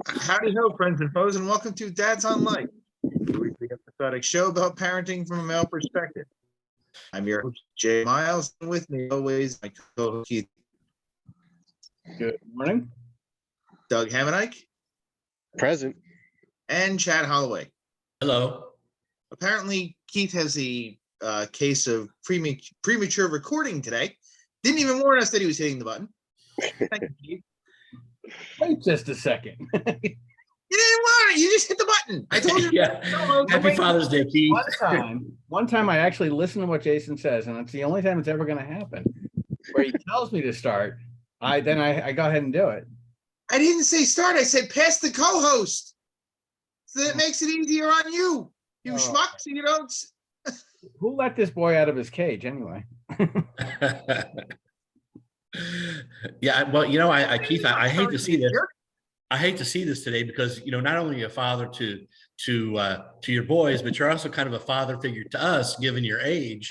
Howdy ho, friends and foes, and welcome to Dad's on Life, a weekly episodic show about parenting from a male perspective. I'm your host, Jay Miles, and with me always, my co-host Keith. Good morning. Doug Hamanike. Present. And Chad Holloway. Hello. Apparently, Keith has a case of premature recording today. Didn't even warn us that he was hitting the button. Thank you, Keith. Wait just a second. You didn't want it. You just hit the button. I told you. Yeah. Happy Father's Day, Keith. One time I actually listen to what Jason says, and it's the only time it's ever going to happen. Where he tells me to start, I go ahead and do it. I didn't say start. I said pass the co-host. So that makes it easier on you. You schmuck, so you don't. Who let this boy out of his cage anyway? Yeah, well, Keith, I hate to see this. I hate to see this today because not only a father to your boys, but you're also kind of a father figure to us, given your age.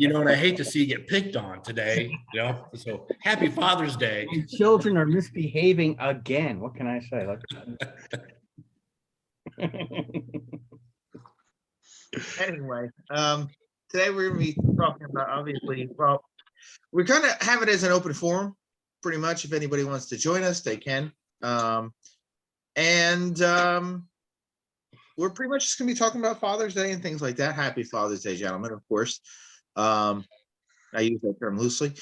And I hate to see you get picked on today. So happy Father's Day. My children are misbehaving again. What can I say? Anyway, today we're going to be talking about, obviously, well, we're going to have it as an open forum, pretty much. If anybody wants to join us, they can. We're pretty much just going to be talking about Father's Day and things like that. Happy Father's Day, gentlemen, of course. I use that term loosely.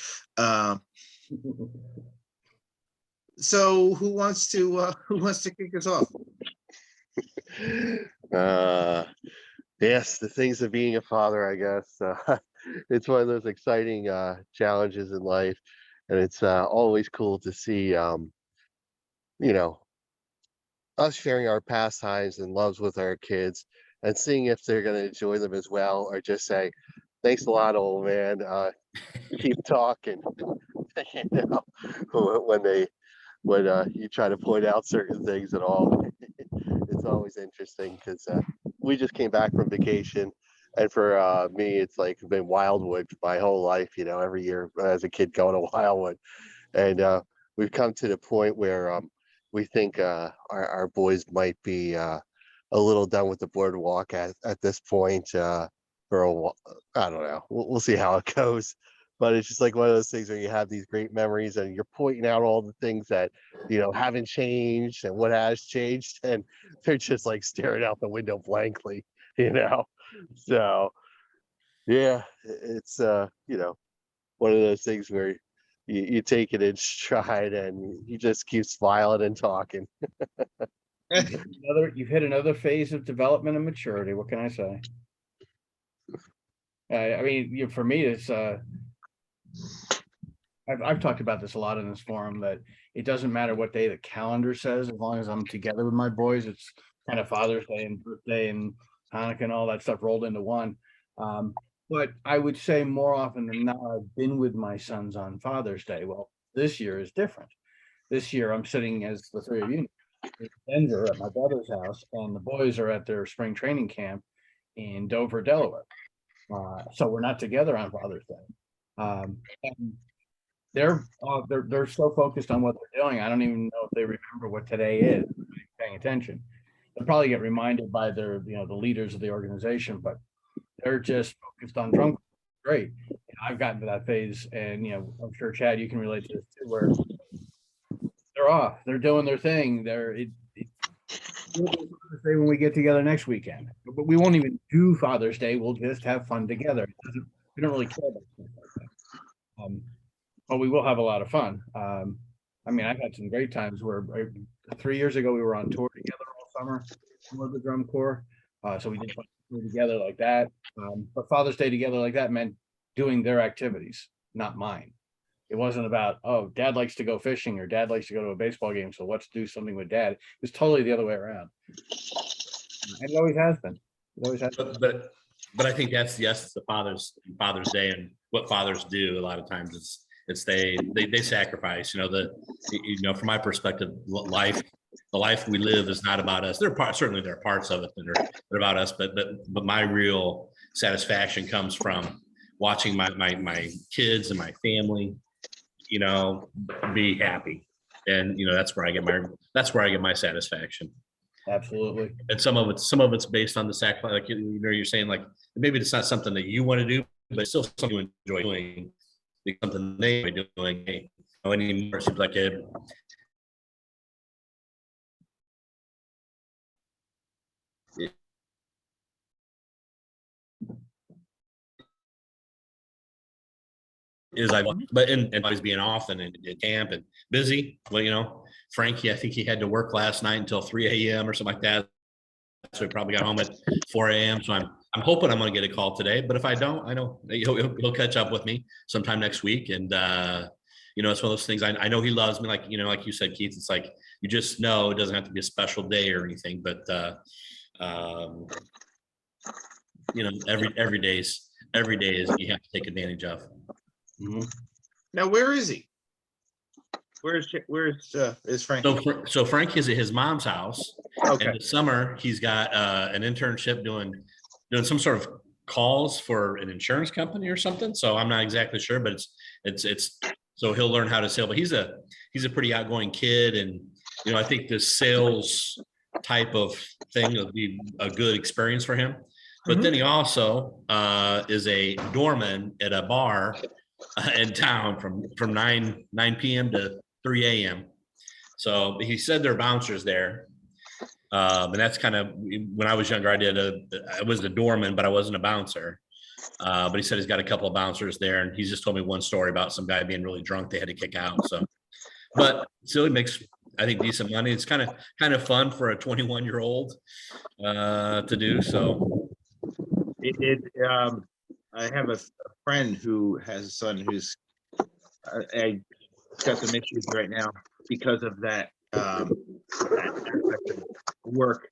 So who wants to kick us off? Yes, the things of being a father, I guess. It's one of those exciting challenges in life, and it's always cool to see us sharing our pastimes and loves with our kids and seeing if they're going to enjoy them as well, or just say, thanks a lot, old man, keep talking. When you try to point out certain things and all. It's always interesting because we just came back from vacation, and for me, it's like been Wildwood my whole life. Every year as a kid going to Wildwood, and we've come to the point where we think our boys might be a little done with the boardwalk at this point. For a while. I don't know. We'll see how it goes. But it's just like one of those things where you have these great memories and you're pointing out all the things that, haven't changed and what has changed. And they're just like staring out the window blankly, So, yeah, it's, one of those things where you take it in stride and you just keep smiling and talking. You've hit another phase of development and maturity. What can I say? For me, it's, I've talked about this a lot in this forum, that it doesn't matter what day the calendar says, as long as I'm together with my boys. It's kind of Father's Day and birthday and Hanukkah and all that stuff rolled into one. But I would say more often than not, I've been with my sons on Father's Day. Well, this year is different. This year I'm sitting, as the three of you, in Denver at my brother's house, and the boys are at their spring training camp in Dover, Delaware. So we're not together on Father's Day. And they're so focused on what they're doing. I don't even know if they remember what today is. Paying attention, they'll probably get reminded by their, the leaders of the organization, but they're just focused on drum. Great. I've gotten to that phase, and I'm sure Chad, you can relate to this too, where they're off, they're doing their thing. When we get together next weekend, but we won't even do Father's Day. We'll just have fun together. We don't really care about things like that. But we will have a lot of fun. I've had some great times where 3 years ago we were on tour together all summer with the drum corps. So we did tour together like that. But Father's Day together like that meant doing their activities, not mine. It wasn't about, oh, Dad likes to go fishing or Dad likes to go to a baseball game, so let's do something with Dad. It was totally the other way around. And it always has been. But I think that's the essence of Father's Day and what fathers do. A lot of times it's they sacrifice. From my perspective, the life we live is not about us. Certainly there are parts of it that are about us, but my real satisfaction comes from watching my kids and my family, be happy. And, that's where I get my satisfaction. Absolutely. And some of it's based on the sacrifice, like, you're saying, like, maybe it's not something that you want to do, but it's still something you enjoy doing. It's something they enjoy doing. Anymore, it seems like it is but always being off and in camp and busy. Well, Frankie, I think he had to work last night until 3 a.m. or something like that. So he probably got home at 4 a.m. So I'm hoping I'm going to get a call today. But if I don't, I know he'll catch up with me sometime next week. And it's one of those things. I know he loves me, like like you said, Keith. It's like you just know it doesn't have to be a special day or anything, but every day is you have to take advantage of. Mhm. Now, where is he? Is Frank? So Frank is at his mom's house. Okay. And this summer he's got an internship doing some sort of calls for an insurance company or something. So I'm not exactly sure, but it's so he'll learn how to sell. But he's a pretty outgoing kid, and I think this sales type of thing will be a good experience for him. But then he also is a doorman at a bar in town from 9 p.m. to 3 a.m. So he said there are bouncers there. And that's kind of, when I was younger, I was a doorman, but I wasn't a bouncer. But he said he's got a couple of bouncers there, and he's just told me one story about some guy being really drunk they had to kick out. So, but still, he makes, I think, decent money. It's kind of fun for a 21-year-old to do. So I have a friend who has a son who's got some issues right now because of that aspect of work.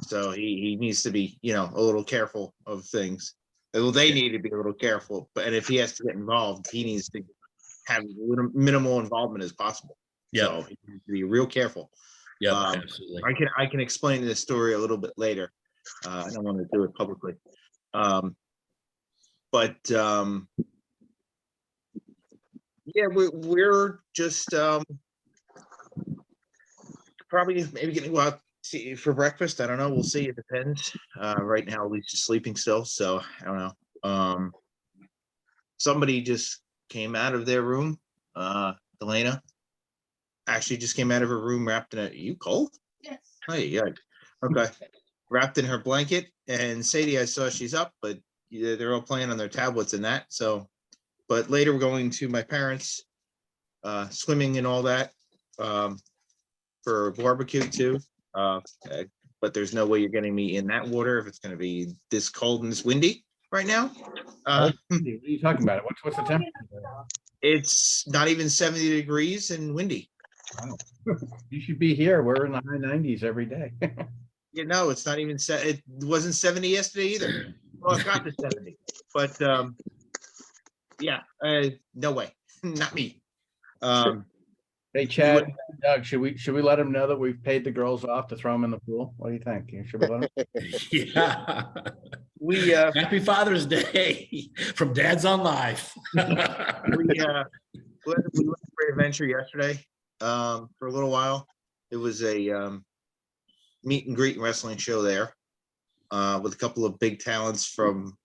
So he needs to be, a little careful of things. Well, they need to be a little careful, and if he has to get involved, he needs to have minimal involvement as possible. Yeah. So he needs to be real careful. yeah, Um, absolutely. I can explain this story a little bit later. I don't want to do it publicly. Yeah, we're just probably maybe getting out see for breakfast. I don't know. We'll see. It depends. Right now, Lisa's just sleeping still, so I don't know. Somebody just came out of their room. Delana actually just came out of her room wrapped in you cold? Yes. Oh, yeah. Okay. Wrapped in her blanket. And Sadie, I saw she's up, but they're all playing on their tablets and that. So, but later we're going to my parents, swimming and all that, for barbecue too. But there's no way you're getting me in that water if it's going to be this cold and this windy right now. What are you talking about? What's the temperature? It's not even 70 degrees and windy. Wow. You should be here. We're in the high 90s every day. It's not even it wasn't 70 yesterday either. Well, it got to 70, but yeah, no way, not me. Hey, Chad, Doug, should we let him know that we've paid the girls off to throw them in the pool? What do you think? Should we let him? Yeah. We Happy Father's Day from Dad's on Live. we went for an adventure yesterday for a little while. It was a meet and greet wrestling show there with a couple of big talents from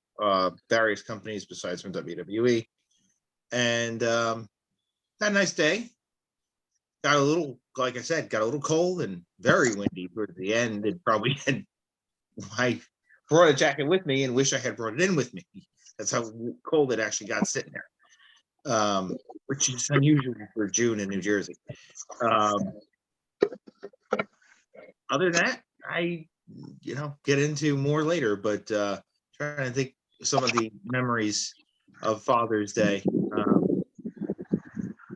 various companies besides from WWE, and had a nice day. Got a little, like I said, got a little cold and very windy towards the end. It probably had, I brought a jacket with me and wish I had brought it in with me. That's how cold it actually got sitting there, which is unusual for June in New Jersey. Other than that, I, get into more later, but trying to think some of the memories of Father's Day.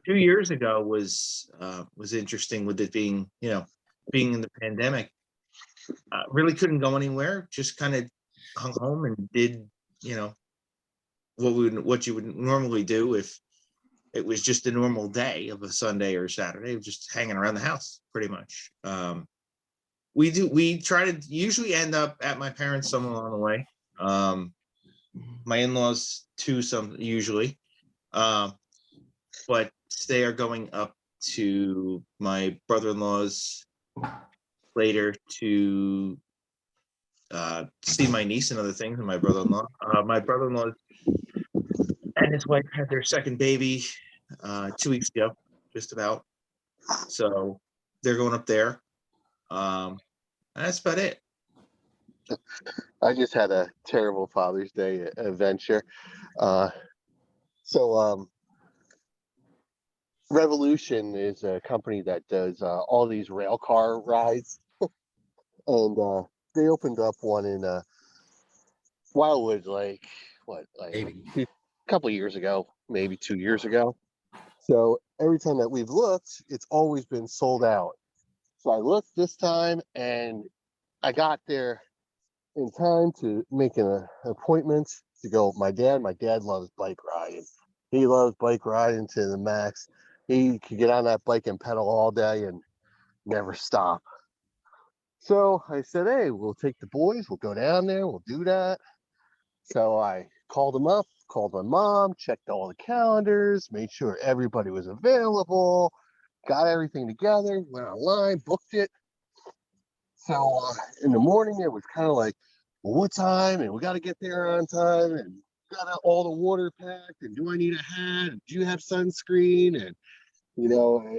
2 years ago was interesting with it being, being in the pandemic. Really couldn't go anywhere, just kind of hung home and did, what you would normally do if it was just a normal day of a Sunday or Saturday, just hanging around the house pretty much. We try to usually end up at my parents somewhere along the way. My in-laws too, some usually. But they are going up to my brother-in-law's later to see my niece and other things, and my brother-in-law. My brother-in-law and his wife had their second baby 2 weeks ago, just about. So they're going up there. And that's about it. I just had a terrible Father's Day adventure. Revolution is a company that does all these rail car rides, and they opened up one in Wildwood, like Maybe. a couple years ago, maybe 2 years ago. So every time that we've looked, it's always been sold out. So I looked this time, and I got there in time to make an appointment to go with my dad. My dad loves bike riding. He loves bike riding to the max. He could get on that bike and pedal all day and never stop. So I said, hey, we'll take the boys, we'll go down there, we'll do that. So I called him up, called my mom, checked all the calendars, made sure everybody was available, got everything together, went online, booked it. So in the morning, it was kind of like, well, what time? And we got to get there on time, and got all the water packed. And do I need a hat? And do you have sunscreen? And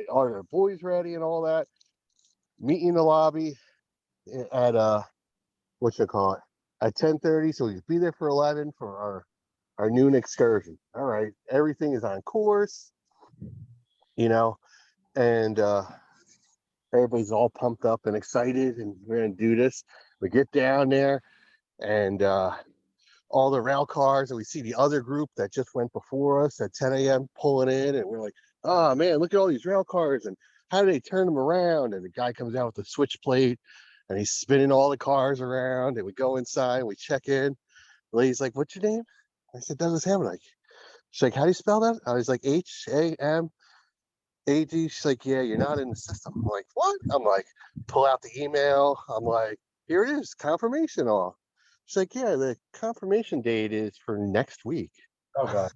are the boys ready and all that? Meeting in the lobby at at 10:30. So we could be there for 11 for our noon excursion. All right, everything is on course, and everybody's all pumped up and excited, and we're gonna do this. We get down there, and all the rail cars, and we see the other group that just went before us at 10 a.m. pulling in, and we're like, oh man, look at all these rail cars, and how do they turn them around? And the guy comes out with a switch plate, and he's spinning all the cars around, and we go inside, and we check in. The lady's like, what's your name? I said, Douglas Hamonic. She's like, how do you spell that? I was like, Hamad. She's like, yeah, you're not in the system. I'm like, what? I'm like, pull out the email. I'm like, here it is, confirmation all. She's like, yeah, the confirmation date is for next week. Oh, God.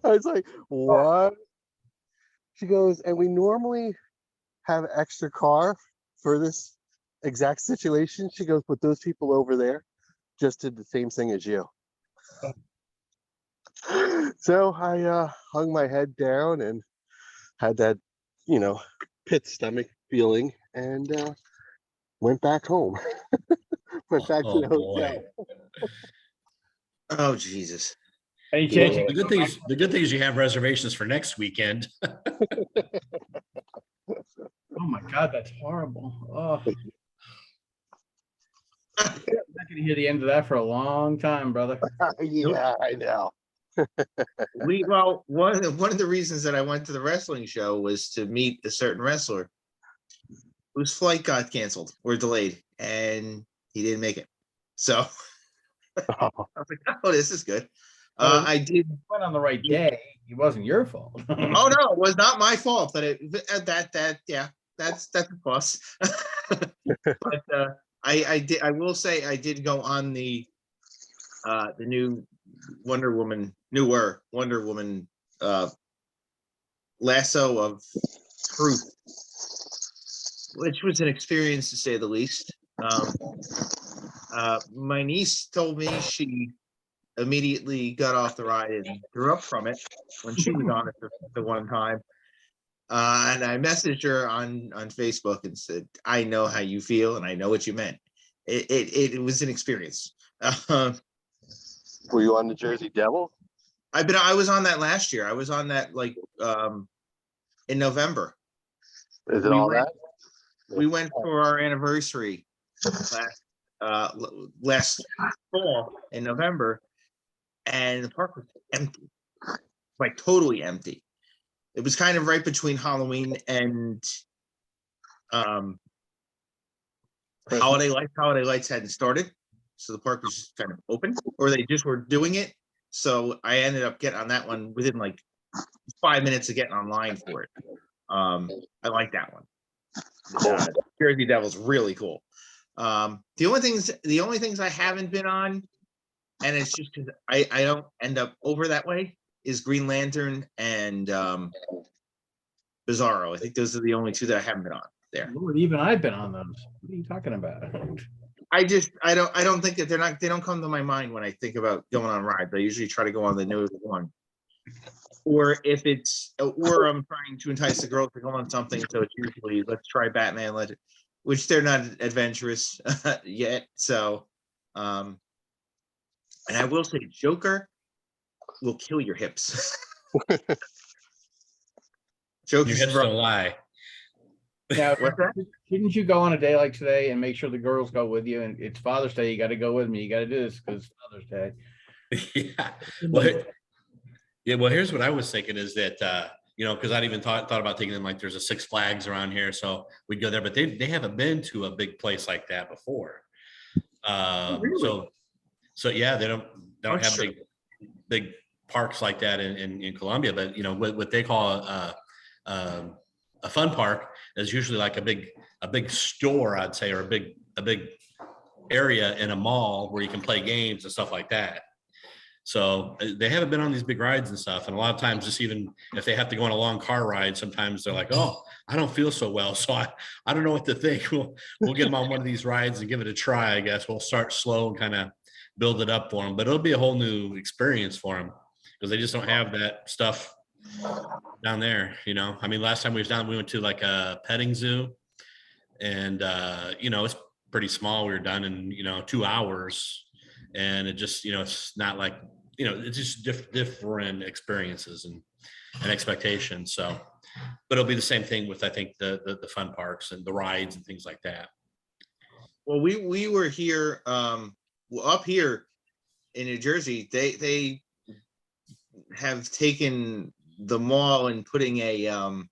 I was like, what? She goes, and we normally have extra car for this exact situation. She goes, but those people over there just did the same thing as you. So I hung my head down and had that, pit stomach feeling, and went back home. Went back to the hotel. Oh, Jesus. Any Yeah. chance? The good thing is you have reservations for next weekend. Oh my God, that's horrible. Oh. I'm not gonna hear the end of that for a long time, brother. Yeah, I know. One of the reasons that I went to the wrestling show was to meet a certain wrestler whose flight got canceled or delayed, and he didn't make it. So I was like, oh, this is good. I did. Went on the right day. It wasn't your fault. Oh no, it was not my fault. But that's a plus. But I did. I will say I did go on the new newer Wonder Woman lasso of truth, which was an experience to say the least. My niece told me she immediately got off the ride and threw up from it when she was on it the one time. And I messaged her on Facebook and said, I know how you feel and I know what you meant. It was an experience. Were you on the Jersey Devil? I was on that last year. I was on that in November. Is it all that? We went for our anniversary last fall in November, and the park was empty, like totally empty. It was kind of right between Halloween and holiday lights. Holiday lights hadn't started, so the park was just kind of open, or they just were doing it. So I ended up getting on that one within like 5 minutes of getting online for it. I like that one. Jersey Devil's really cool. The only things I haven't been on, and it's just because I don't end up over that way, is Green Lantern and Bizarro. I think those are the only two that I haven't been on there. Lord, even I've been on those. What are you talking about? I don't think that they don't come to my mind when I think about going on rides. I usually try to go on the newest one. Or I'm trying to entice the girls to go on something, so it's usually let's try Batman Legend, which they're not adventurous yet. So, and I will say, Joker will kill your hips. Your Joker's hips don't lie. Now, What's that? shouldn't you go on a day like today and make sure the girls go with you? And it's Father's Day. You got to go with me. You got to do this because it's Father's Day. Yeah. Well, yeah. Well, here's what I was thinking is that, because I'd even thought about taking them, like there's a Six Flags around here. So we'd go there, but they haven't been to a big place like that before. Really? So yeah, they don't That's have true. big parks like that in Colombia, but what they call a fun park is usually like a big store, I'd say, or a big area in a mall where you can play games and stuff like that. So they haven't been on these big rides and stuff. And a lot of times, just even if they have to go on a long car ride, sometimes they're like, oh, I don't feel so well. So I don't know what to think. We'll get them on one of these rides and give it a try, I guess. We'll start slow and kind of build it up for them. But it'll be a whole new experience for them because they just don't have that stuff down there. I mean, last time we was down, we went to like a petting zoo, and it's pretty small. We were done in 2 hours, and it just it's not like it's just different experiences and expectations. So, but it'll be the same thing with, I think, the fun parks and the rides and things like that. Well, we were here up here in New Jersey. They have taken the mall and putting an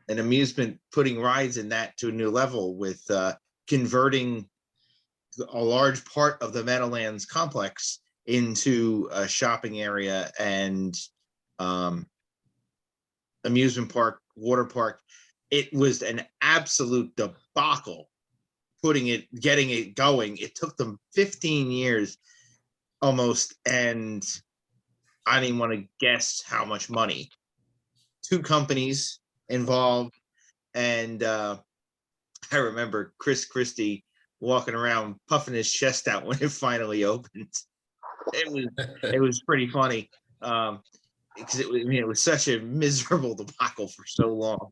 amusement, putting rides in that to a new level with converting a large part of the Meadowlands complex into a shopping area and amusement park, water park. It was an absolute debacle getting it going. It took them 15 years almost, and I don't even want to guess how much money. 2 companies involved, and I remember Chris Christie walking around puffing his chest out when it finally opened. It was pretty funny because it was such a miserable debacle for so long.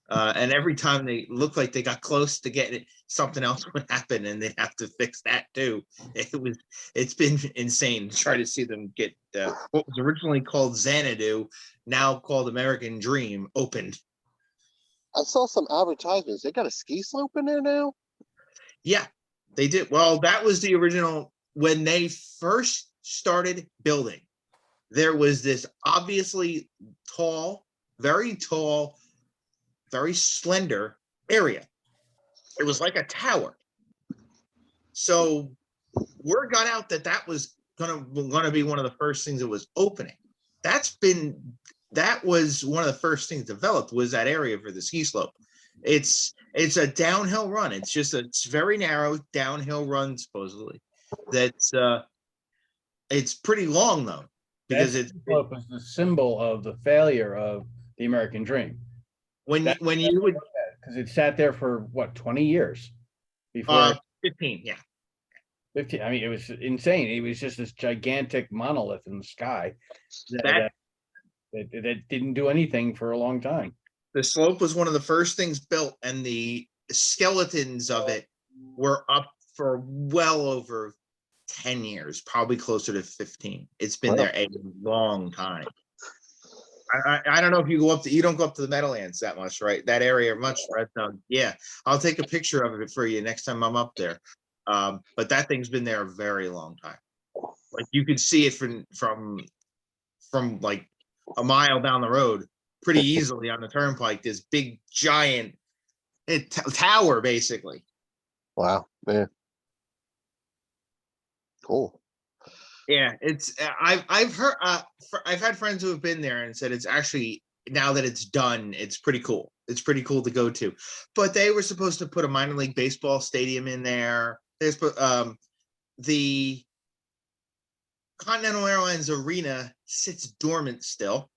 And every time they looked like they got close to getting it, something else would happen, and they'd have to fix that too. It's been insane to try to see them get what was originally called Xanadu, now called American Dream, opened. I saw some advertisements. They got a ski slope in there now. Yeah, they did. Well, that was the original when they first started building. There was this obviously tall, very slender area. It was like a tower. So word got out that was gonna be one of the first things that was opening. That was one of the first things developed, was that area for the ski slope. It's a downhill run. It's very narrow downhill run, supposedly. It's pretty long though, because it was the symbol of the failure of the American dream. When you would, because it sat there for what, 20 years before 15, yeah. 15. I mean, it was insane. It was just this gigantic monolith in the sky that didn't do anything for a long time. The slope was one of the first things built, and the skeletons of it were up for well over 10 years, probably closer to 15. It's been there a long time. I don't know if you don't go up to the Meadowlands that much, right? That area much, right? Yeah, I'll take a picture of it for you next time I'm up there. But that thing's been there a very long time. Like you could see it from like a mile down the road pretty easily on the turnpike. This big giant tower, basically. Wow, man, cool. Yeah, I've heard I've had friends who have been there and said it's actually, now that it's done, it's pretty cool. It's pretty cool to go to. But they were supposed to put a minor league baseball stadium in there. There's the Continental Airlines Arena sits dormant still.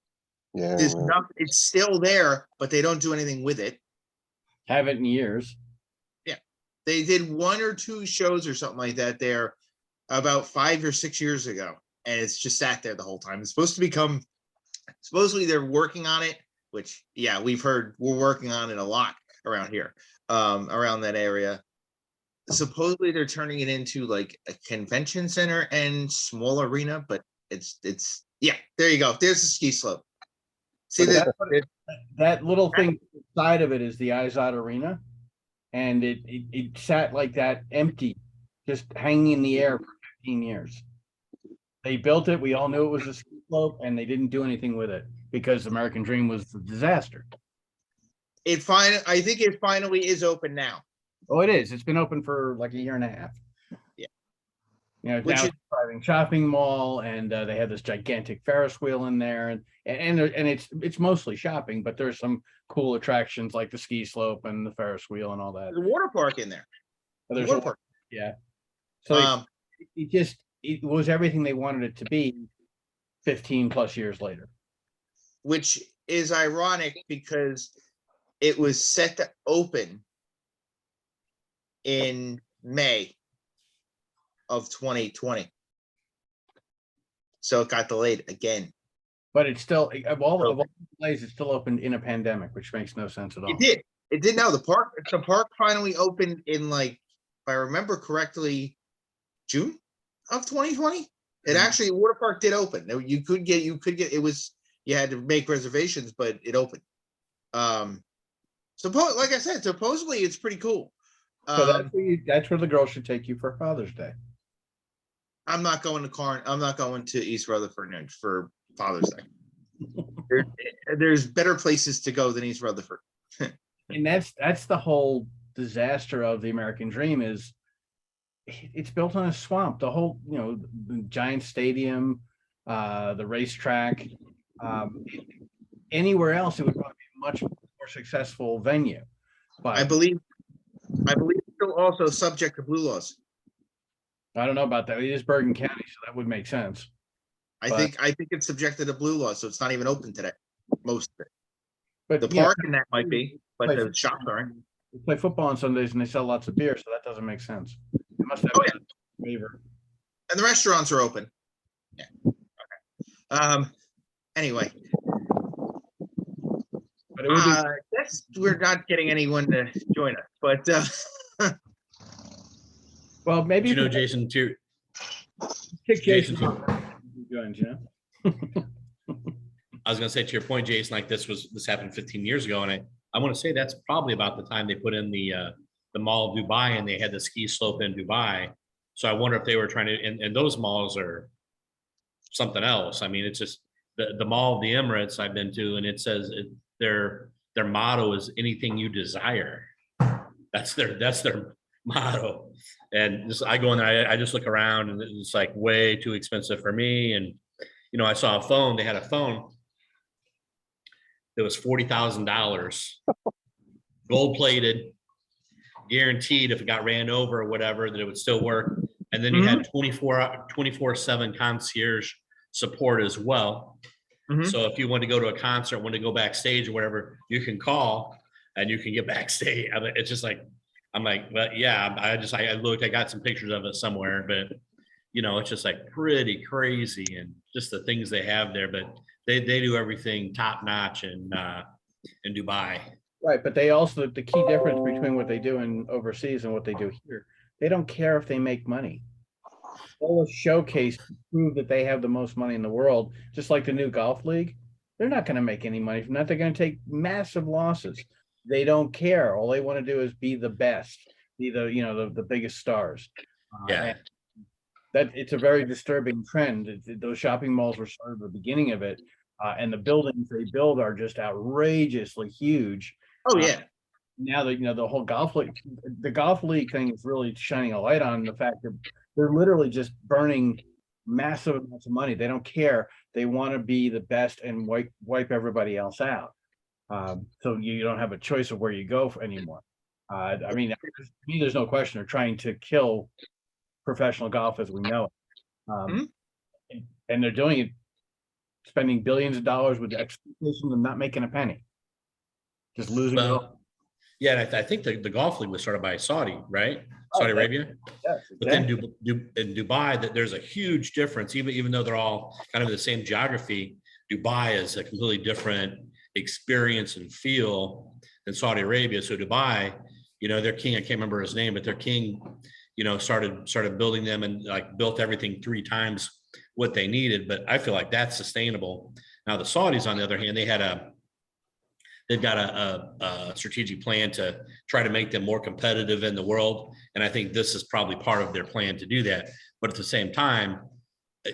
Yeah. There's well, nothing, it's still there, but they don't do anything with it. Haven't in years. They did 1 or 2 shows or something like that there about 5 or 6 years ago, and it's just sat there the whole time. It's supposed to become, supposedly they're working on it, which, yeah, we've heard we're working on it a lot around here, around that area. Supposedly they're turning it into like a convention center and small arena, but it's yeah, there you go. There's the ski slope. See But that? that little thing side of it is the Izod Arena, and it sat like that empty, just hanging in the air for 15 years. They built it. We all knew it was a ski slope, and they didn't do anything with it because American Dream was a disaster. I think it finally is open now. Oh, it is. It's been open for like a year and a half. Yeah. You know, Which now is- it's a thriving shopping mall, and they have this gigantic Ferris wheel in there, and it's mostly shopping, but there's some cool attractions like the ski slope and the Ferris wheel and all that. There's a water park in there. There's Water a, park. yeah. So it was everything they wanted it to be 15 plus years later. Which is ironic because it was set to open in May of 2020. So it got delayed again. But it's still of all the places, it's still open in a pandemic, which makes no sense at all. It did. It did now. The park finally opened in, like, if I remember correctly, June of 2020. It actually, water park did open. You could get it was, you had to make reservations, but it opened. Like I said, supposedly it's pretty cool. So that's where the girl should take you for Father's Day. I'm not going to East Rutherford for Father's Day. There's better places to go than East Rutherford. And that's the whole disaster of the American Dream is it's built on a swamp. The whole, the giant stadium, the racetrack, anywhere else, it would probably be a much more successful venue. But I believe it's still also subject to blue laws. I don't know about that. It is Bergen County, so that would make sense. I think it's subjected to blue laws, so it's not even open today. Most of it. But The park and that might be, but the shops aren't. They play football on Sundays and they sell lots of beer, so that doesn't make sense. It must have Oh, a favor. And the restaurants are open. Yeah. Okay. Anyway, But it would be, we're not getting anyone to join us, but well, maybe You know, Jason, to your, kick Jason. Jason, Joins, you know? I was gonna say to your point, Jason, like this happened 15 years ago, and I want to say that's probably about the time they put in the Mall of Dubai, and they had the ski slope in Dubai. So I wonder if they were trying to, and those malls are something else. I mean, it's just the Mall of the Emirates I've been to, and it says their motto is anything you desire. That's their motto. And just I go in there, I just look around, and it's like way too expensive for me. And I saw a phone. They had a phone that was $40,000, gold plated, guaranteed if it got ran over or whatever, that it would still work. And then you had 24/7 concierge support as well. So if you want to go to a concert, want to go backstage or whatever, you can call and you can get backstage. It's just like, I'm like, well, yeah, I looked, I got some pictures of it somewhere, but it's just like pretty crazy, and just the things they have there, but they do everything top notch in Dubai. Right, but they also, the key difference between what they do in overseas and what they do here, they don't care if they make money. They'll showcase to prove that they have the most money in the world, just like the new golf league. They're not going to make any money from that. They're going to take massive losses. They don't care. All they want to do is be the best, be the biggest stars. Yeah. That it's a very disturbing trend. Those shopping malls were sort of the beginning of it, and the buildings they build are just outrageously huge. oh yeah, Now that the whole the golf league thing is really shining a light on the fact that they're literally just burning massive amounts of money. They don't care. They want to be the best and wipe everybody else out. So you don't have a choice of where you go anymore. I mean, to me, there's no question they're trying to kill professional golf as we know it. And they're doing it spending billions of dollars with expectations and not making a penny. Just losing it all. Well, yeah, and I think the Gulf League was started by Saudi, right? Oh, Saudi yeah. Arabia. Yes, But then exactly. in Dubai, that there's a huge difference, even though they're all kind of the same geography. Dubai is a completely different experience and feel than Saudi Arabia. So Dubai, their king, I can't remember his name, but their king, started building them and like built everything 3 times what they needed. But I feel like that's sustainable. Now the Saudis, on the other hand, they've got a strategic plan to try to make them more competitive in the world. And I think this is probably part of their plan to do that. But at the same time,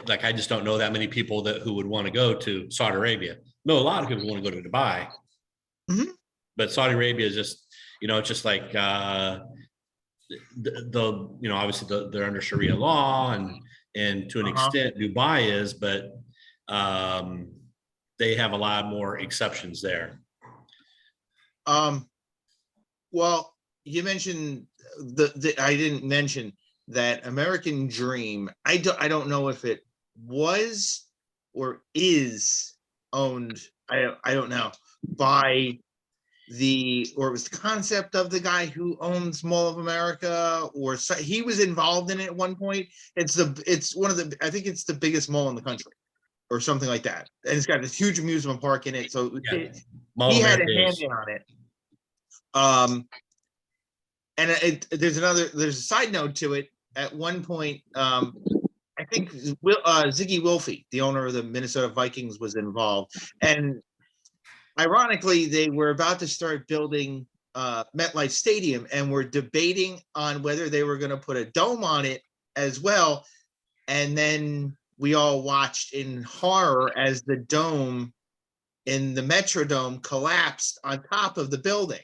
like, I just don't know that many people who would want to go to Saudi Arabia. No, a lot of people want to go to Dubai. Mhm. But Saudi Arabia is just, it's just like, obviously they're under Sharia law and to an extent Dubai is, but they have a lot more exceptions there. Well, you mentioned I didn't mention that American Dream. I don't know if it was or is owned. I don't know, by or it was the concept of the guy who owns Mall of America, or he was involved in it at one point. It's one of the, I think it's the biggest mall in the country or something like that. And it's got this huge amusement park in it. So Yeah. he had a hand in on it. And there's a side note to it. At one point, I think Ziggy Wilfie, the owner of the Minnesota Vikings, was involved. And ironically, they were about to start building MetLife Stadium and were debating on whether they were going to put a dome on it as well. And then we all watched in horror as the dome in the Metrodome collapsed on top of the building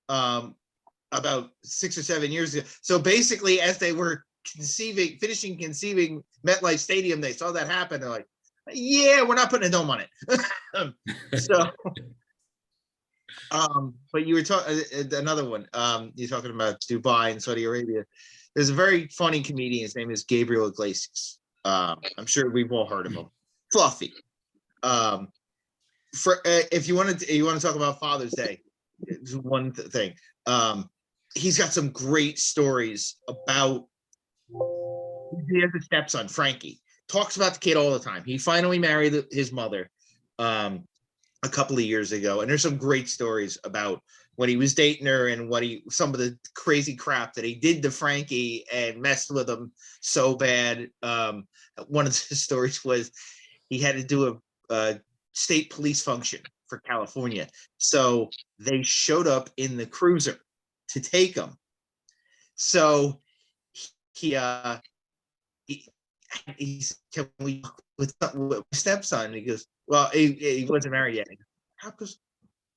about 6 or 7 years ago. So basically, as they were finishing conceiving MetLife Stadium, they saw that happen. They're like, yeah, we're not putting a dome on it. So, but you were talking another one. You're talking about Dubai and Saudi Arabia. There's a very funny comedian. His name is Gabriel Iglesias. I'm sure we've all heard of him. Fluffy. If you want to talk about Father's Day, it's one thing. He's got some great stories about. He has a stepson, Frankie. Talks about the kid all the time. He finally married his mother a couple of years ago, and there's some great stories about when he was dating her and some of the crazy crap that he did to Frankie and messed with him so bad. One of the stories was he had to do a state police function for California, so they showed up in the cruiser to take him. So he's, can we with my stepson? He goes, well, he wasn't married yet. How goes,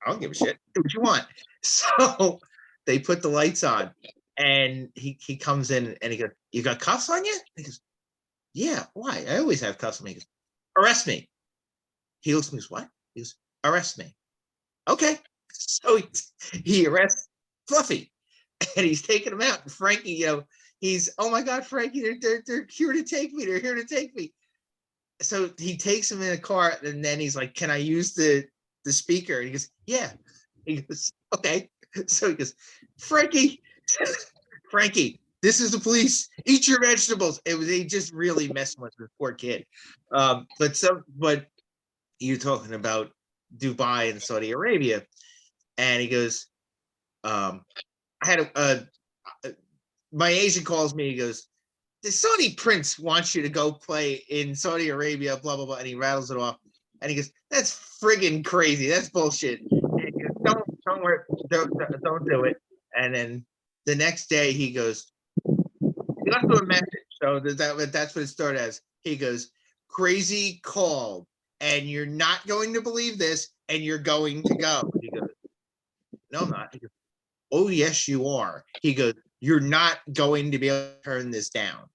I don't give a shit. Do what you want. So they put the lights on, and he comes in and he goes, you got cuffs on you? He goes, yeah, why? I always have cuffs on me. He goes, arrest me. He looks at me, goes, what? He goes, arrest me. Okay. So he arrests Fluffy, and he's taking him out. And Frankie, he's, oh my God, Frankie, they're here to take me. They're here to take me. So he takes him in a car, and then he's like, can I use the speaker? And he goes, yeah. He goes, okay. So he goes, Frankie, this is the police. Eat your vegetables. He just really messing with the poor kid. But you're talking about Dubai and Saudi Arabia, and he goes, I had my agent calls me. He goes, the Saudi prince wants you to go play in Saudi Arabia, blah, blah, blah. And he rattles it off. And he goes, that's friggin' crazy. That's bullshit. And he goes, don't worry. Don't do it. And then the next day he goes, he left him a message. So that's what it started as. He goes, crazy called, and you're not going to believe this, and you're going to go. He goes, no, I'm not. He goes, oh, yes, you are. He goes, you're not going to be able to turn this down.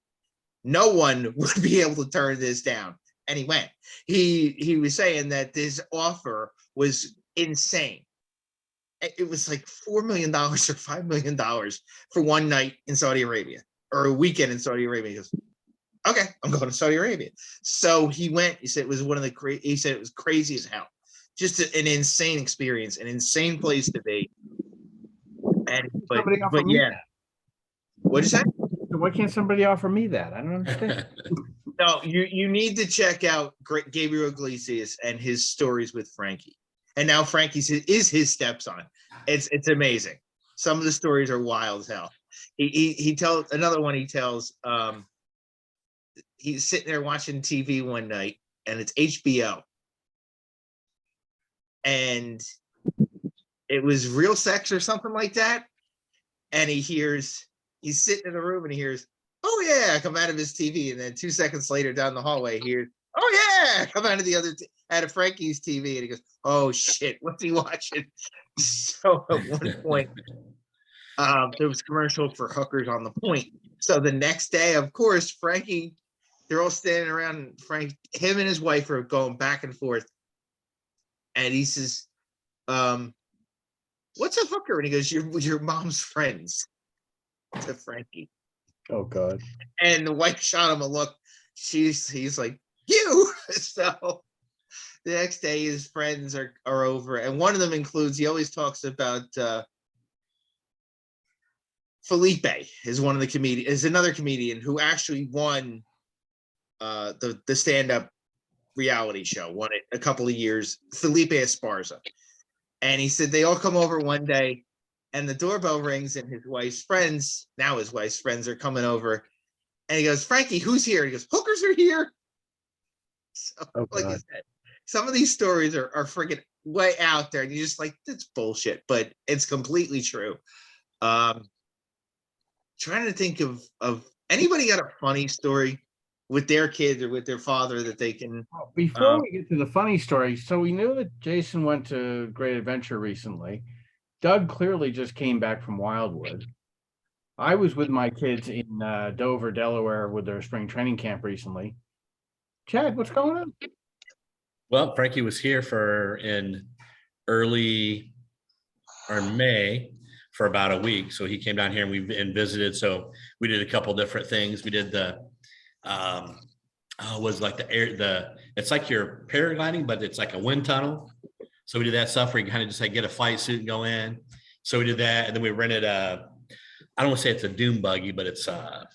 No one would be able to turn this down. And he went. He was saying that this offer was insane. It was like $4 million or $5 million for one night in Saudi Arabia, or a weekend in Saudi Arabia. He goes, Okay, I'm going to Saudi Arabia. So he went. He said it was one of the he said it was crazy as hell, just an insane experience, an insane place to be. And Somebody offer but me yeah, what'd you say? that. Why can't somebody offer me that? I don't understand. No, you need to check out Gabriel Iglesias and his stories with Frankie. And now Frankie's is his stepson. It's amazing. Some of the stories are wild as hell. He tells another one. He tells he's sitting there watching TV one night, and it's HBO, and it was Real Sex or something like that. And he's sitting in the room and he hears, "Oh yeah," come out of his TV, and then 2 seconds later down the hallway, he hears, "Oh yeah," come out of the other out of Frankie's TV, and he goes, "Oh shit, what's he watching?" So at one point, there was a commercial for hookers on the point. So the next day, of course, Frankie, they're all standing around, and him and his wife are going back and forth, and he says, "What's a hooker?" And he goes, "Your mom's friends," to Frankie. Oh God. And the wife shot him a look. He's like, "You." So the next day his friends are over, and one of them includes, he always talks about Felipe is one of the is another comedian who actually won the stand-up reality show, won it a couple of years, Felipe Esparza. And he said they all come over one day, and the doorbell rings, and his wife's friends are coming over. And he goes, "Frankie, who's here?" He goes, "Hookers are here." So, like I said, some of these stories are freaking way out there, and you're just like, that's bullshit, but it's completely true. Trying to think of anybody got a funny story with their kids or with their father that they can. Before we get to the funny story, so we knew that Jason went to Great Adventure recently. Doug clearly just came back from Wildwood. I was with my kids in Dover, Delaware, with their spring training camp recently. Chad, what's going on? Well, Frankie was here in early or May for about a week. So he came down here and we visited. So we did a couple different things. We did the was like it's like you're paragliding, but it's like a wind tunnel. So we did that stuff where you kind of just like get a flight suit and go in. So we did that, and then we rented I don't want to say it's a dune buggy, but it's kind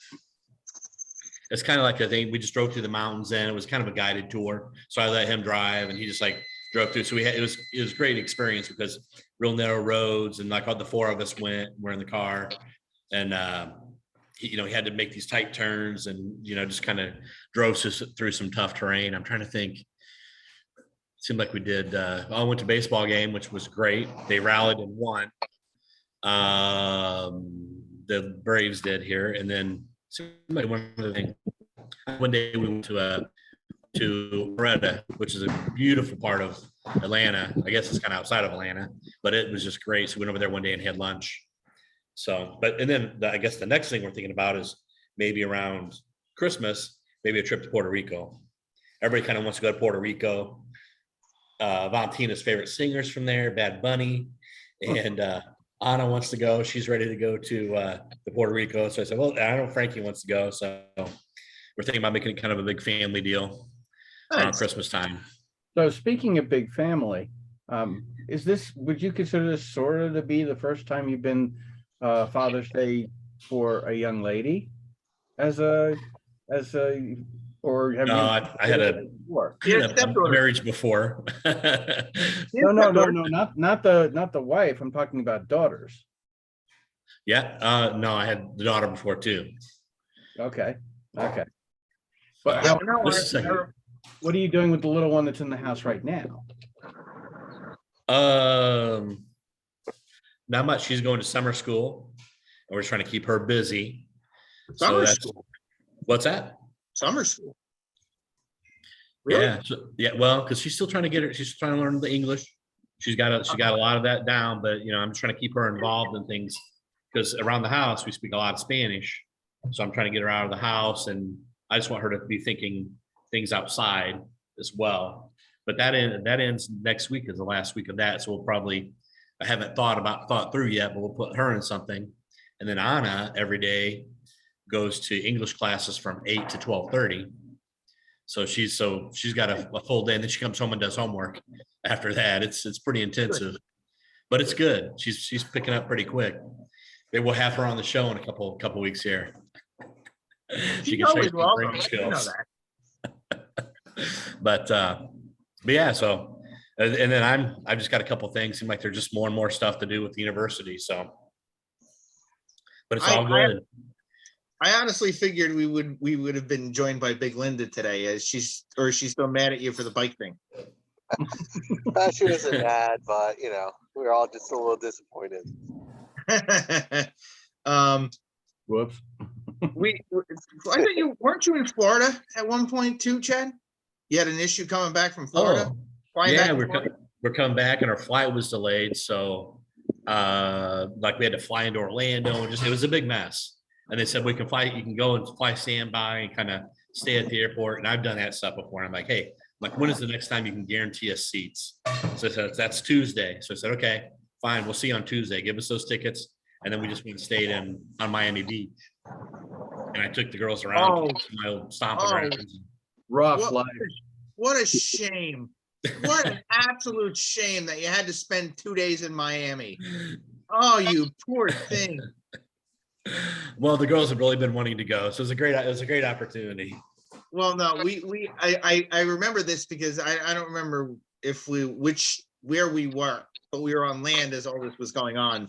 of like a thing. We just drove through the mountains, and it was kind of a guided tour. So I let him drive, and he just like drove through. So it was a great experience because real narrow roads, and like all the four of us were in the car, and he had to make these tight turns, and just kind of drove through some tough terrain. I'm trying to think. It seemed like we did. I went to a baseball game, which was great. They rallied and won. The Braves did here, and then one other thing. One day we went to Loretta, which is a beautiful part of Atlanta. I guess it's kind of outside of Atlanta, but it was just great. So we went over there one day and had lunch. So, and then I guess the next thing we're thinking about is maybe around Christmas, maybe a trip to Puerto Rico. Everybody kind of wants to go to Puerto Rico. Valentina's favorite singers from there, Bad Bunny, and Anna wants to go. She's ready to go to Puerto Rico. So I said, well, I know Frankie wants to go. So we're thinking about making it kind of a big family deal around Christmas time. So speaking of big family, would you consider this sort of to be the first time you've been Father's Day for a young lady or have I had a marriage before. No, not the wife. I'm talking about daughters. Yeah, no, I had the daughter before too. Okay. But what are you doing with the little one that's in the house right now? Not much. She's going to summer school, and we're trying to keep her busy. School. What's that? Summer school. Really? Yeah. Well, because she's still trying to she's trying to learn the English. She got a lot of that down, but I'm trying to keep her involved in things because around the house we speak a lot of Spanish. So I'm trying to get her out of the house, and I just want her to be thinking things outside as well. But that ends next week is the last week of that. So we'll probably, I haven't thought through yet, but we'll put her in something. And then Anna every day goes to English classes from 8 to 12:30. So she's got a full day, and then she comes home and does homework after that. It's pretty intensive, but it's good. She's picking up pretty quick. Maybe we'll have her on the show in a couple weeks here. She She's can show you always some welcome. French You know skills. that. But yeah, so and then I've just got a couple things. Seem like there's just more and more stuff to do with the university. So, but it's all good. I honestly figured we would have been joined by Big Linda today, as she's still mad at you for the bike thing. She wasn't mad, but we were all just a little disappointed. Whoops. I thought weren't you in Florida at one point too, Chad? You had an issue coming back from Florida. Oh, Flying back yeah, to Florida? we're coming back, and our flight was delayed. So, like we had to fly into Orlando, and it was a big mess. And they said you can go and fly standby and kind of stay at the airport. And I've done that stuff before. And I'm like, hey, when is the next time you can guarantee us seats? So I said, that's Tuesday. So I said, okay, fine, we'll see you on Tuesday. Give us those tickets. And then we just went and stayed on Miami Beach. And I took the girls around to my old stomping grounds. Rough life. What a shame. What an absolute shame that you had to spend 2 days in Miami. Oh, you poor thing. Well, the girls have really been wanting to go, so it was a great opportunity. Well, no, I remember this because I don't remember where we were, but we were on land as all this was going on.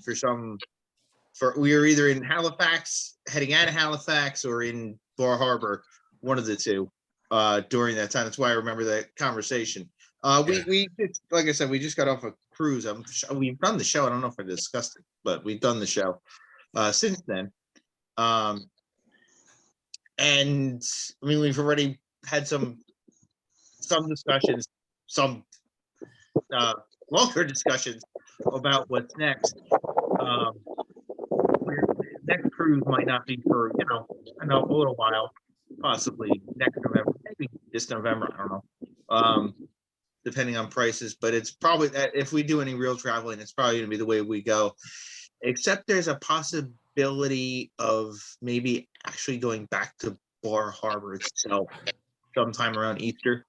We were either in Halifax, heading out of Halifax, or in Bar Harbor, one of the two, during that time. That's why I remember that conversation. We like I said, we just got off a cruise. We've done the show. I don't know if I discussed it, but we've done the show since then. And I mean, we've already had some discussions, some longer discussions about what's next. Next cruise might not be for a little while, possibly next November, maybe this November. I don't know, depending on prices. But it's probably that if we do any real traveling, it's probably going to be the way we go. Except there's a possibility of maybe actually going back to Bar Harbor itself sometime around Easter.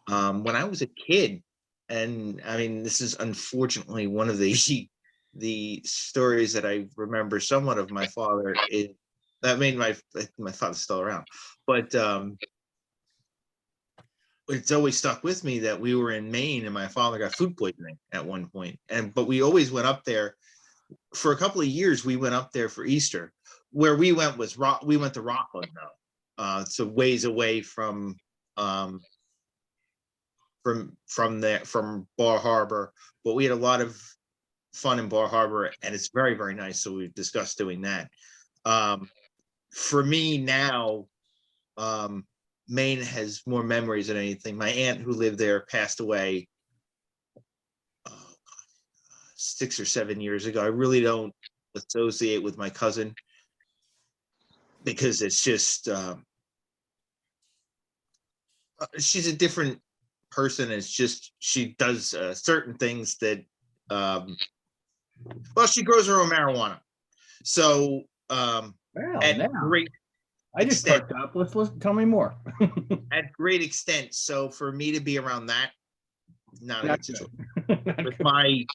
When I was a kid, and I mean, this is unfortunately one of the stories that I remember somewhat of my father is, I mean, my father's still around, but it's always stuck with me that we were in Maine and my father got food poisoning at one point, but we always went up there. For a couple of years, we went up there for Easter. Where we went we went to Rockland, though. It's a ways away from Bar Harbor, but we had a lot of fun in Bar Harbor, and it's very, very nice. So we've discussed doing that. For me now, Maine has more memories than anything. My aunt who lived there passed away 6 or 7 years ago. I really don't associate with my cousin because it's just she's a different person. It's just she does certain things that she grows her own marijuana. So great I just perked up. Let's tell me more. At great extent. So for me to be around that, not a good situation.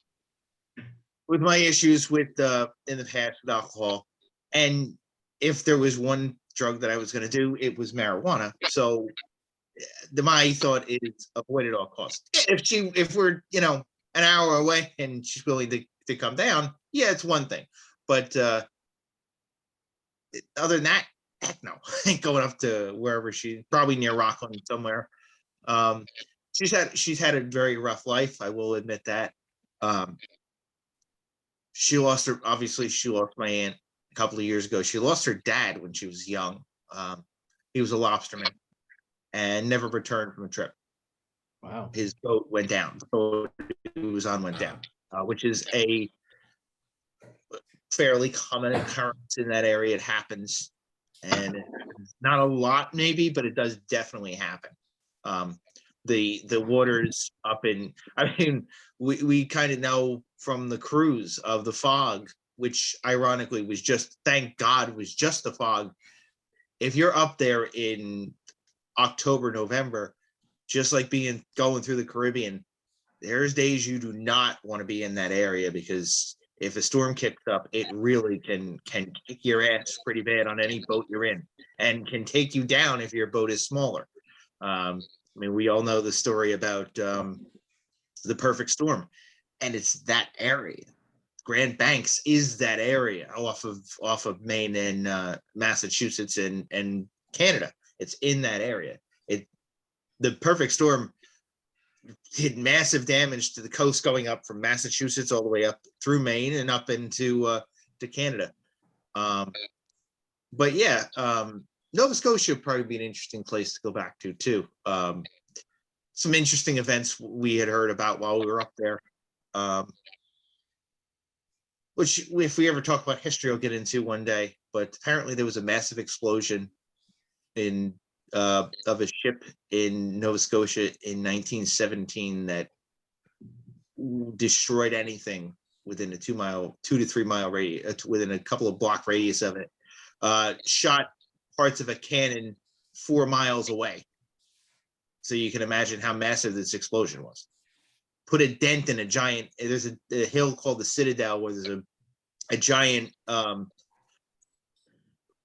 With my issues with in the past with alcohol, and if there was one drug that I was going to do, it was marijuana. So my thought is avoid at all costs. If we're an hour away and she's willing to come down, yeah, it's one thing. But other than that, heck no, I ain't going up to wherever she's probably near Rockland somewhere. She's had a very rough life. I will admit that. She lost my aunt a couple of years ago. She lost her dad when she was young. He was a lobsterman and never returned from a trip. Wow. His boat went down. The boat he was on went down, which is a fairly common occurrence in that area. It happens, and it's not a lot maybe, but it does definitely happen. The waters up in, I mean, we kind of know from the cruise of the fog, which ironically was just, thank God, was just the fog. if you're up there in October, November, just like going through the Caribbean, there's days you do not want to be in that area, because if a storm kicks up, it really can kick your ass pretty bad on any boat you're in, and can take you down if your boat is smaller. I mean, we all know the story about the perfect storm, and it's that area. Grand Banks is that area off of Maine and Massachusetts and Canada. It's in that area. The perfect storm did massive damage to the coast, going up from Massachusetts all the way up through Maine and up into to Canada. But yeah, Nova Scotia would probably be an interesting place to go back to too. Some interesting events we had heard about while we were up there. Which, if we ever talk about history, I'll get into one day. But apparently, there was a massive explosion of a ship in Nova Scotia in 1917 that destroyed anything within a 2 to 3 mile radius, within a couple of block radius of it. Shot parts of a cannon 4 miles away. So you can imagine how massive this explosion was. Put a dent in a giant. There's a hill called the Citadel where there's a giant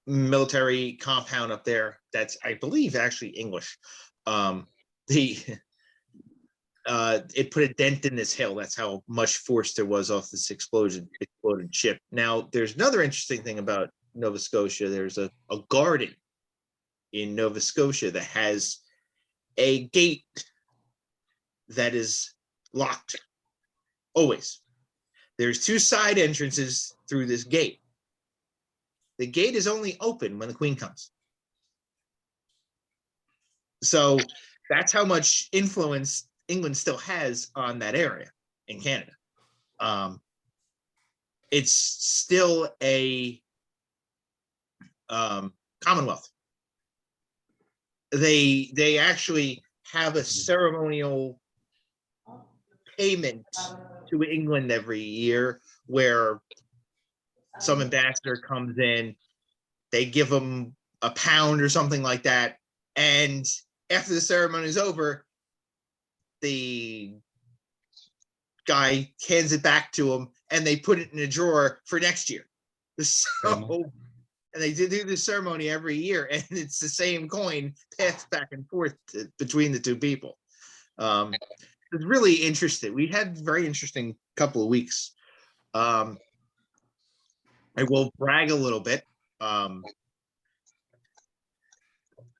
military compound up there. That's, I believe, actually English. It put a dent in this hill. That's how much force there was off this exploded ship. Now, there's another interesting thing about Nova Scotia. There's a garden in Nova Scotia that has a gate that is locked always. There's 2 side entrances through this gate. The gate is only open when the Queen comes. So that's how much influence England still has on that area in Canada. It's still a Commonwealth. They actually have a ceremonial payment to England every year where some ambassador comes in, they give them £1 or something like that, and after the ceremony is over, the guy hands it back to them, and they put it in a drawer for next year. So, and they do the ceremony every year, and it's the same coin passed back and forth between the 2 people. It's really interesting. We had a very interesting couple of weeks. I will brag a little bit.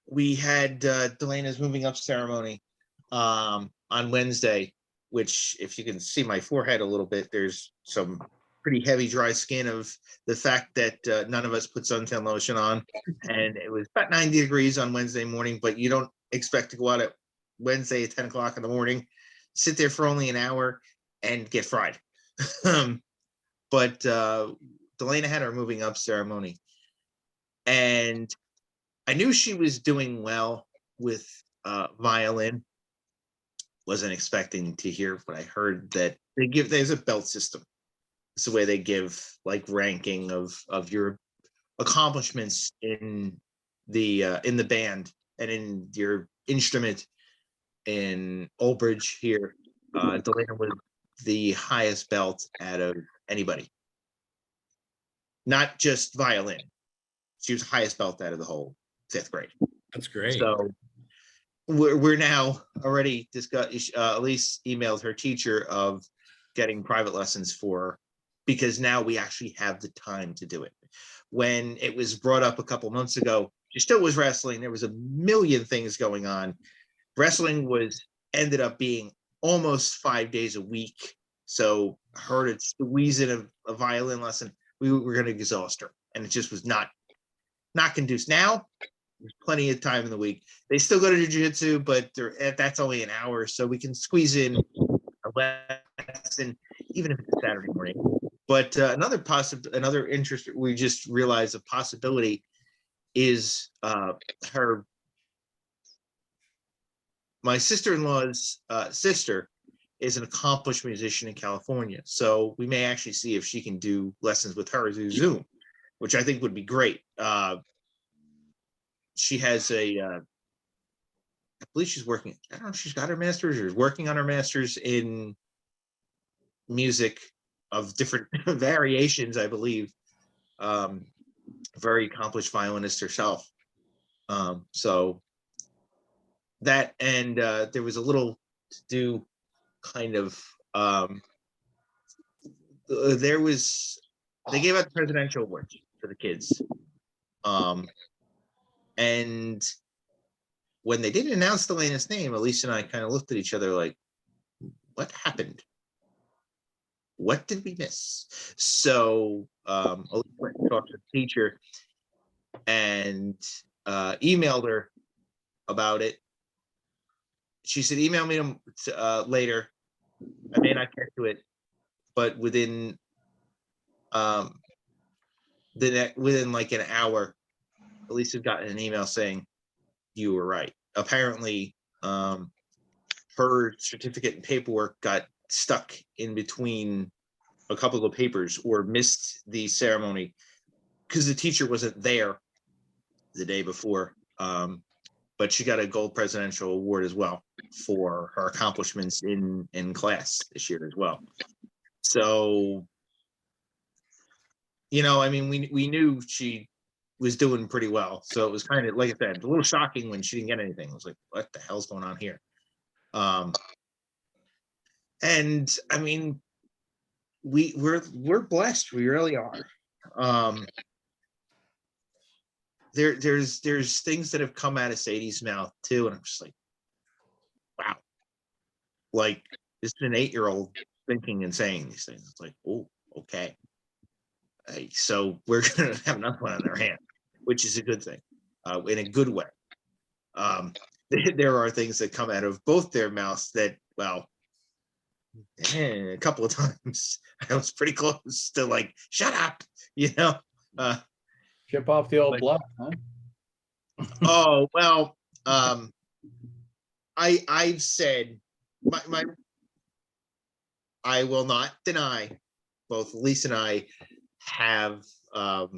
We had Delena's moving up ceremony on Wednesday, which, if you can see my forehead a little bit, there's some pretty heavy dry skin of the fact that none of us put suntan lotion on. And it was about 90 degrees on Wednesday morning, but you don't expect to go out at Wednesday at 10 o'clock in the morning, sit there for only an hour and get fried. But Delana had her moving up ceremony, and I knew she was doing well with violin. Wasn't expecting to hear what I heard, that there's a belt system. It's the way they give, like, ranking of your accomplishments in the band and in your instrument. In Old Bridge here, Delana was the highest belt out of anybody. Not just violin. She was the highest belt out of the whole 5th grade. That's great. So we're now already discussed. Elise emailed her teacher of getting private lessons for her, because now we actually have the time to do it. When it was brought up a couple months ago, she still was wrestling. There was a million things going on. Wrestling ended up being almost 5 days a week. So her to squeeze in a violin lesson, we were going to exhaust her, and it just was not conducive. Now there's plenty of time in the week. They still go to jiu-jitsu, but that's only an hour, so we can squeeze in a lesson, even if it's a Saturday morning. But another interest we just realized a possibility is my sister-in-law's sister is an accomplished musician in California. So we may actually see if she can do lessons with her through Zoom, which I think would be great. she has I believe she's working, I don't know if she's got her master's or is working on her master's in music of different variations, I believe. Very accomplished violinist herself. So that, and there was a little to do kind of, there was, they gave out the presidential awards for the kids. And when they didn't announce the latest name, Elise and I kind of looked at each other like, what happened? What did we miss? So Elise went and talked to the teacher and emailed her about it. She said, email me later. I may not get to it, but within within like an hour, Elise had gotten an email saying you were right. Apparently, her certificate and paperwork got stuck in between a couple of papers or missed the ceremony because the teacher wasn't there the day before. But she got a gold presidential award as well for her accomplishments in class this year as well. So, you know, I mean, we knew she was doing pretty well. So it was kind of, like I said, a little shocking when she didn't get anything. It was like, what the hell's going on here? And I mean, we're blessed. We really are. There's things that have come out of Sadie's mouth too, and I'm just like, wow. Like, this is an 8-year-old thinking and saying these things. It's like, oh, okay. So we're gonna have another one on their hand, which is a good thing, in a good way. There are things that come out of both their mouths that, well, a couple of times I was pretty close to like, shut up, you know. Chip off the old Like- block, huh? Oh well, I've said my I will not deny both Lisa and I have a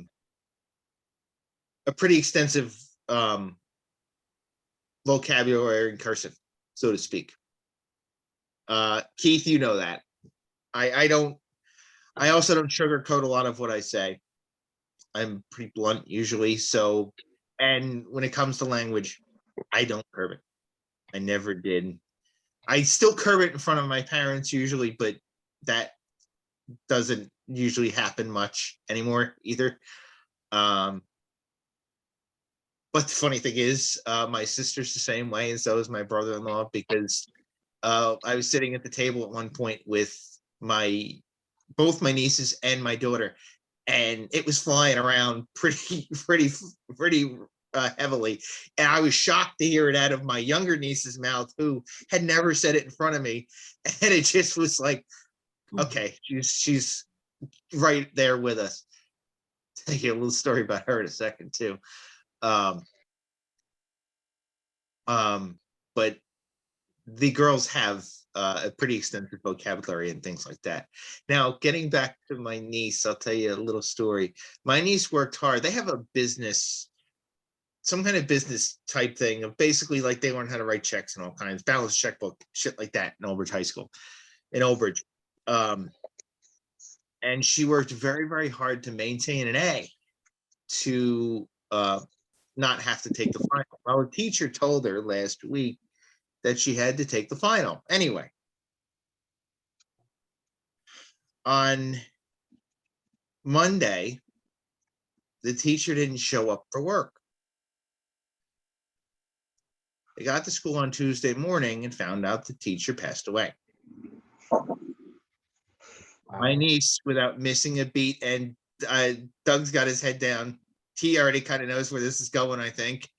pretty extensive vocabulary in cursive, so to speak. Keith, you know that. I also don't sugarcoat a lot of what I say. I'm pretty blunt usually. So, and when it comes to language, I don't curve it. I never did. I still curve it in front of my parents usually, but that doesn't usually happen much anymore either. But the funny thing is, my sister's the same way, and so is my brother-in-law, because I was sitting at the table at one point with both my nieces and my daughter, and it was flying around pretty heavily. And I was shocked to hear it out of my younger niece's mouth, who had never said it in front of me. And it just was like, okay, she's right there with us. Tell you a little story about her in a second too. But the girls have a pretty extensive vocabulary and things like that. Now, getting back to my niece, I'll tell you a little story. My niece worked hard. They have a business, some kind of business type thing of basically like they learn how to write checks and all kinds, balance checkbook, shit like that in Old Bridge High School, in Old Bridge. And she worked very, very hard to maintain an A to not have to take the final. Well, a teacher told her last week that she had to take the final. Anyway, on Monday, the teacher didn't show up for work. They got to school on Tuesday morning and found out the teacher passed away. My niece, without missing a beat, and Doug's got his head down. He already kind of knows where this is going, I think.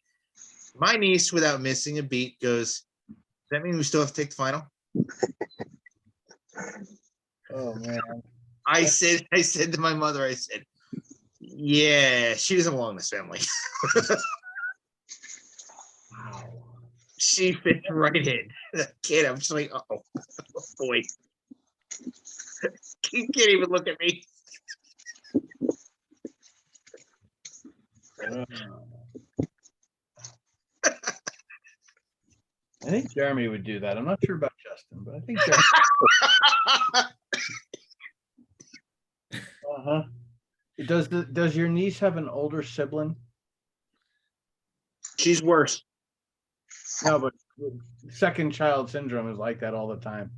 My niece, without missing a beat, goes, does that mean we still have to take the final? Oh, man. I said to my mother, I said, yeah, she doesn't belong in this family. She fits right in. That kid, I'm just like, oh boy. He can't even look at me. think Jeremy would do that. I'm not sure about Justin, but I think Jeremy. Uh-huh. Does your niece have an older sibling? She's worse. No, but second child syndrome is like that all the time.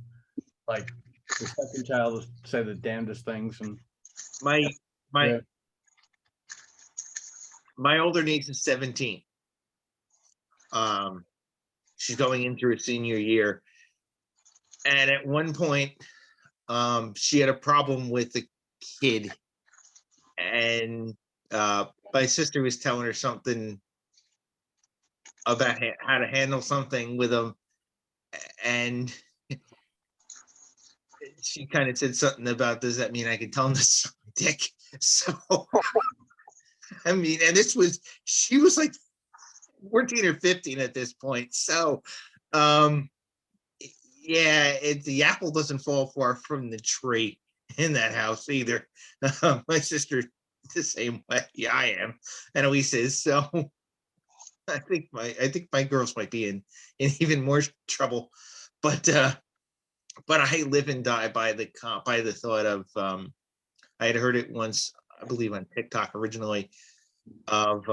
Like the second child will say the damnedest things, and My Yeah. my older niece is 17. She's going into her senior year, and at one point, she had a problem with the kid, and my sister was telling her something about how to handle something with him, and she kind of said something about, does that mean I can tell him to suck my dick? So I mean, and she was like 14 or 15 at this point. So yeah, the apple doesn't fall far from the tree in that house either. My sister the same way. Yeah, I am. And Elise is. So I think my girls might be in even more trouble. But I live and die by the thought of I had heard it once, I believe on TikTok originally, of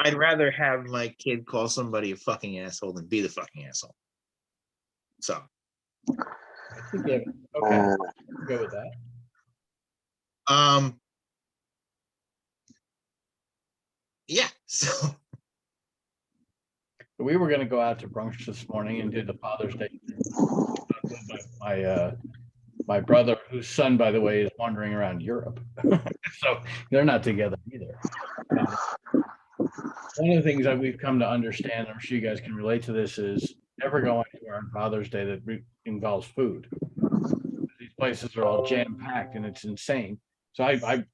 I'd rather have my kid call somebody a fucking asshole than be the fucking asshole. So I think okay, I'll go with that. Yeah. So We were going to go out to brunch this morning and do the Father's Day. My brother, whose son, by the way, is wandering around Europe, so they're not together either. One of the things that we've come to understand, I'm sure you guys can relate to this, is never going anywhere on Father's Day that involves food. These places are all jam packed, and it's insane. So I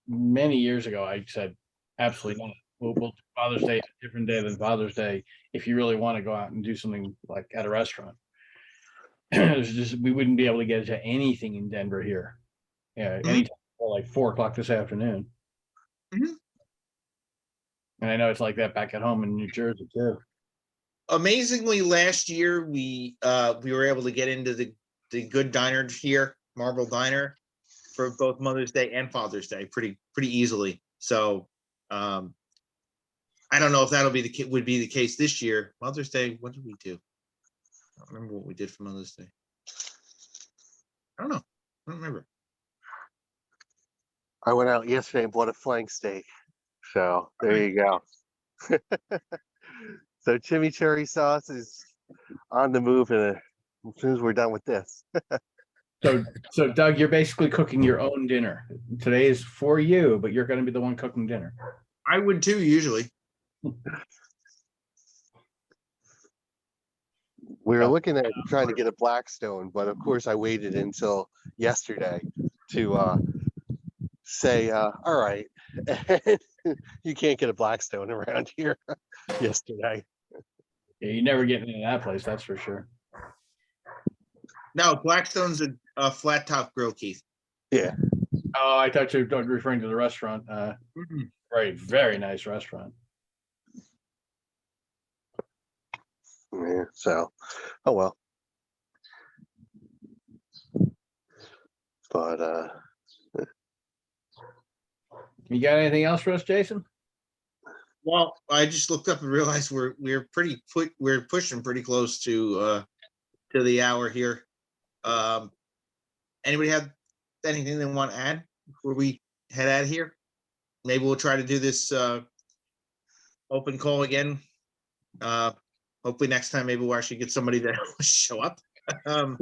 many years ago, I said, absolutely not. We'll do Father's Day a different day than Father's Day if you really want to go out and do something like at a restaurant. We wouldn't be able to get to anything in Denver here. Yeah, anytime like 4 o'clock this afternoon. Mhm. And I know it's like that back at home in New Jersey too. Amazingly, last year we were able to get into the good diner here, Marble Diner, for both Mother's Day and Father's Day pretty easily. So I don't know if that'll be would be the case this year. Mother's Day, what did we do? I don't remember what we did for Mother's Day. I don't know. I don't remember. I went out yesterday and bought a flank steak. So there you go. So chimichurri sauce is on the move as soon as we're done with this. So Doug, you're basically cooking your own dinner. Today is for you, but you're going to be the one cooking dinner. I would too, usually. We were looking at trying to get a Blackstone, but of course I waited until yesterday to say, all right, you can't get a Blackstone around here yesterday. Yeah, you never get into that place, that's for sure. No, Blackstone's a flat top grill, Keith. Yeah. Oh, I thought you were referring to the restaurant. Right, very nice restaurant. Yeah, so, oh well. But You got anything else for us, Jason? Well, I just looked up and realized we're pushing pretty close to the hour here. Anybody have anything they want to add before we head out of here? Maybe we'll try to do this open call again. Hopefully next time, maybe we'll actually get somebody that will show up. I'm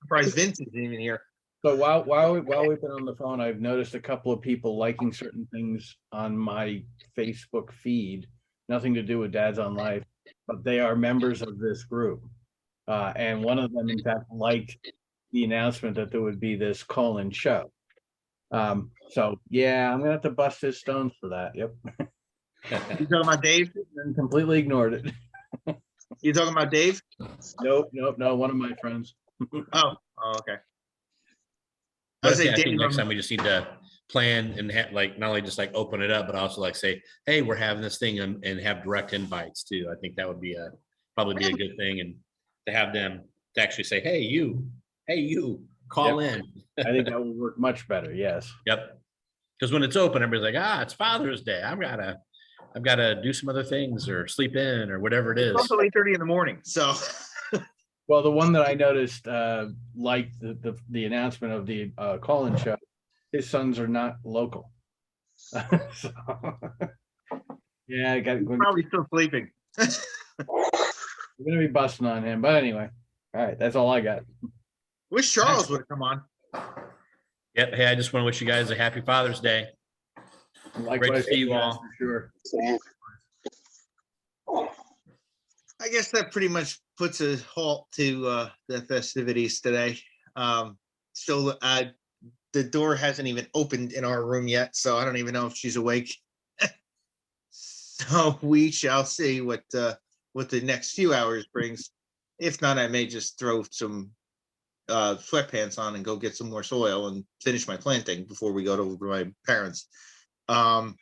surprised Vince isn't even here. So while we've been on the phone, I've noticed a couple of people liking certain things on my Facebook feed, nothing to do with Dads on Life, but they are members of this group. And one of them, in fact, liked the announcement that there would be this call-in show. So yeah, I'm gonna have to bust his stones for that. Yep. You talking about Dave? And completely ignored it. You talking about Dave? Nope. One of my friends. Oh, okay. But say I think Dave, next time we just need to plan and like not only just like open it up, but also like say, hey, we're having this thing and have direct invites too. I think that would be probably be a good thing, and to have them to actually say, hey, you, call in. I think that would work much better. Yes. Yep. Because when it's open, everybody's like, it's Father's Day. I've got to do some other things or sleep in or whatever it is. It's also 8:30 in the morning, so. Well, the one that I noticed, like the announcement of the call-in show, his sons are not local. So, yeah, I got Probably still sleeping. we're gonna be busting on him, but anyway, all right, that's all I got. Wish Charles would have come on. Yep. Hey, I just want to wish you guys a happy Father's Day. Likewise, see you yes, all. for sure. I guess that pretty much puts a halt to the festivities today. Still, the door hasn't even opened in our room yet, so I don't even know if she's awake. So we shall see what the next few hours brings. If not, I may just throw some sweatpants on and go get some more soil and finish my planting before we go to my parents. I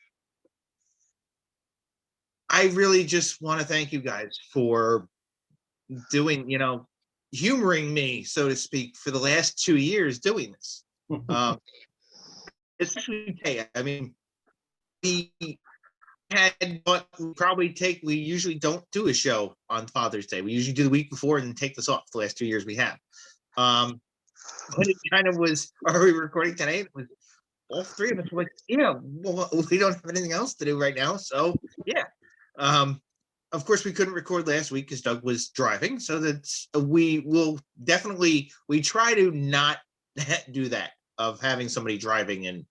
really just want to thank you guys for doing, humoring me, so to speak, for the last 2 years doing this. Especially today. I mean, we had what we usually don't do a show on Father's Day. We usually do the week before and then take this off the last 2 years we have. But it kind of was, are we recording today? It was all three of us were like, well, we don't have anything else to do right now. So yeah. Of course, we couldn't record last week because Doug was driving. So that's we try to not do that of having somebody driving, and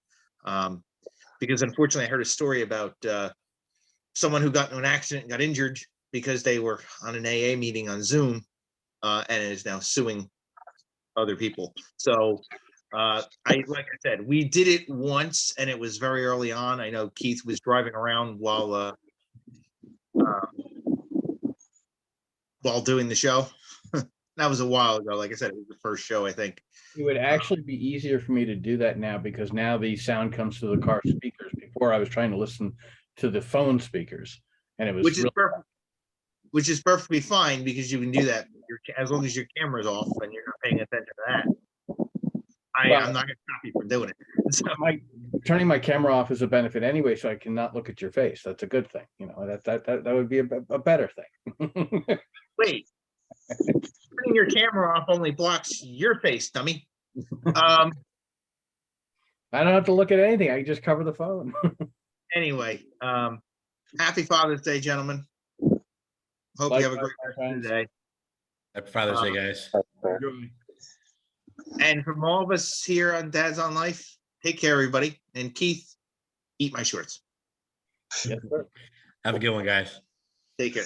because unfortunately I heard a story about someone who got into an accident and got injured because they were on an AA meeting on Zoom and is now suing other people. So like I said, we did it once and it was very early on. I know Keith was driving around while doing the show. That was a while ago. Like I said, it was the first show, I think. It would actually be easier for me to do that now because now the sound comes to the car speakers. Before I was trying to listen to the phone speakers, and it was which is perfectly fine because you can do that as long as your camera's off and you're not paying attention to that. I'm not going to stop you from doing it. So, turning my camera off is a benefit anyway, so I cannot look at your face. That's a good thing. That would be a better thing. Wait, turning your camera off only blocks your face, dummy. I don't have to look at anything. I can just cover the phone. Anyway, happy Father's Day, gentlemen. Hope you have a great rest of the day. Happy Father's Day, guys. And from all of us here on Dad's on Life, take care, everybody. And Keith, eat my shorts. Yes, sir. Have a good one, guys. Take care.